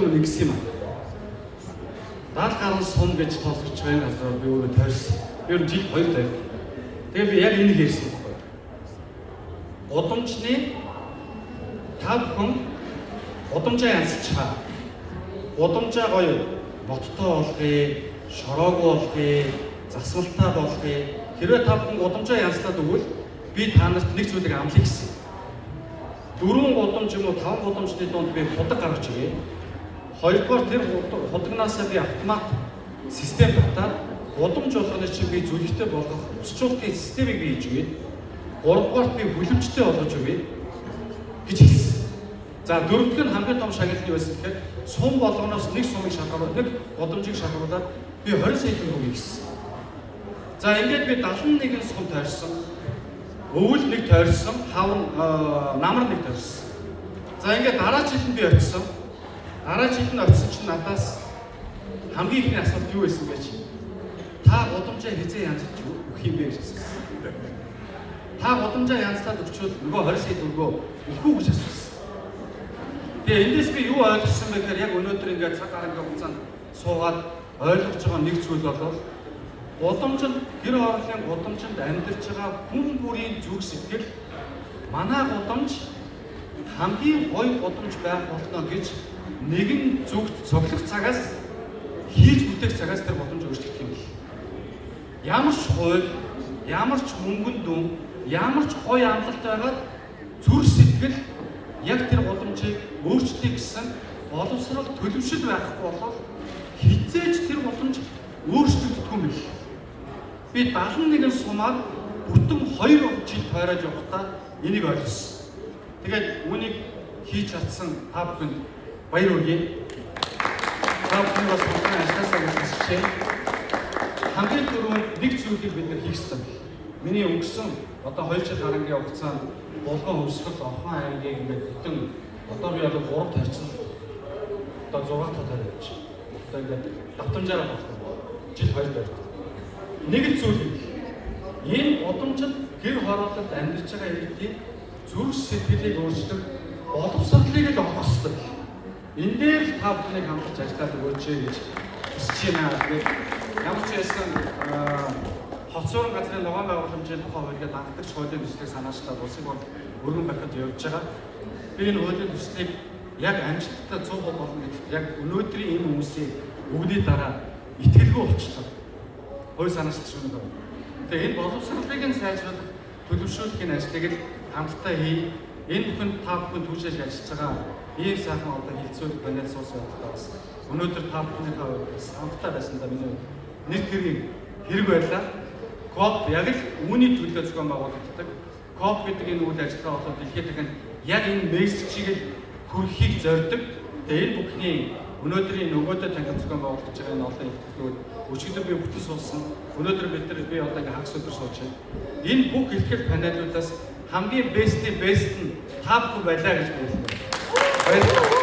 юм нэгсэн юм аа. 70 гаруй сум гэж тооцогч байна газар би өөрөө тойрсон. Ер нь жил 2 тойр. Тэгээ би яг энийг хэлсэн байхгүй. Гудамжны та бүхэн гудамжаа янзлчихаа. Гудамжаа гоё боттой болгоё, шороогүй болгоё, засвалтай болгоё. Хэрвээ та бүхэн гудамжаа янзлаад өгвөл би та нарт нэг зүйлийг амлах гэсэн. 4 гудамж юм уу 5 гудамжны донд би худаг гаргаж өгье. Хоёрдугаар тэр худагнаасаа би автомат систем татаад гудамж болгоны чинь би зүлэгтэй болгох өсчүүлтийн системийг би хийж өгье. Гуравдугаарт би хүлэмжтэй болгож өгье гэж хэлсэн. За дөрөвдөг нь хамгийн том шагналт нь байсан гэхээр сум болгоноос нэг сумыг шалгаруулаад нэг гудамжийг шалгаруулаад би 20 сая төгрөг хийсэн. За ингээд би 71 сум тойрсон. Өвөл нэг тойрсон, намар нэг тойрсон. За ингээд дараа жилд би очисон. Дараа жилд нь очисон чинь надаас хамгийн ихний асуулт юу байсан бэ чи? Та гудамжаа хизээ янзлж өгөх юм бэ гэж асуусан. Та гудамжаа янзлаад өгчвөл нөгөө 20 сая төгрөгөө өгөх үү гэж асуусан. Тэгээ эндээс би юу ойлгосон бэ гэхээр яг өнөөдөр ингээд цаг гарагийн хугацаанд суугаад ойлгож байгаа нэг зүйл бол гудамжинд гэр оролын гудамжинд амьдарч байгаа хүн бүрийн зүрх сэтгэл манай гудамж хамгийн гоё гудамж байх болно гэж нэгэн зүгт цоглох цагаас хийж бүтээх цагаас тэр гудамж өөрчлөгдөх юм бэл. Ямар ч хууль, ямар ч мөнгөн дүн, ямар ч гоё амлалт байгаад зүрх сэтгэл яг тэр гудамжийг өөрчлөе гэсэн боловсрол төлөвшил байхгүй болов хизээж тэр гудамж өөрчлөгдөх юм бэл. Би 71 сумаар бүтэн 2 жил тойроод явахдаа энийг ойлгосон. Тэгээд үүнийг хийж чадсан та бүхэнд баяр хүргэе. Та бүхэн бас бүхэн ажилласаа гэж хүсэж хамгийн түрүүнд нэг зүйлийг бид нар хийх ёстой. Миний өнгөрсөн одоо 2 жил гарангийн хугацаанд Булган Өвсгөл Орхон аймгийг ингээд бүтэн одоо би одоо 3 тарьсан. Одоо 6 тоо тавьж. Одоо ингээд давтамжаараа болсон. Жил 2 байр. Нэг зүйл энэ гудамжид гэр хороололд амьдарч байгаа иргэдийн зүрх сэтгэлийг өөрчлөх боловсролыг л олох ёстой. Энэ дээр та бүхнийг хамтарч ажиллаад өгөөч гэж хүсэж байна. Ямар ч байсан хоцорон газрын ногоон байгууламжийн тухай хуулиуд анхдагч хуулийн төслийг санаачлаад улсын хурд өргөн барихад явж байгаа. Би энэ хуулийн төслийг яг амжилттай 100% болно гэдэгт яг өнөөдрийн энэ хүмүүсийн өгний дараа итгэлгүй болчихлоо. Хууль санаачлалч юм байна. Тэгээ энэ боловсролыг нь сайжруулах төлөвшүүлэхийн ажлыг л хамтдаа хий. Энэ бүхэн та бүхэн түүшээж ажиллаж байгаа ийм сайхан одоо хилцүүлэг панел суус явуултаа бас өнөөдөр та бүхнийхээ хувьд хамтдаа байсандаа миний нэг төрлийн хэрэг байлаа. КООП яг л үүний төлөө зохион байгуулагддаг. КООП гэдэг энэ үйл ажиллагаа болоод дэлхийд дахинд яг энэ мессежийг л хүргэхийг зорддог. Тэгээ энэ бүхний өнөөдрийн нөгөөдөө танхим зохион байгуулж байгаа энэ олон ихтгэлүүд өчигдөр би бүтэн суулсан. Өнөөдөр би одоо ингээ хагас өдөр сууж байна. Энэ бүх ихтгэл панелуудаас хамгийн бест нь та бүхэн байлаа гэж байна.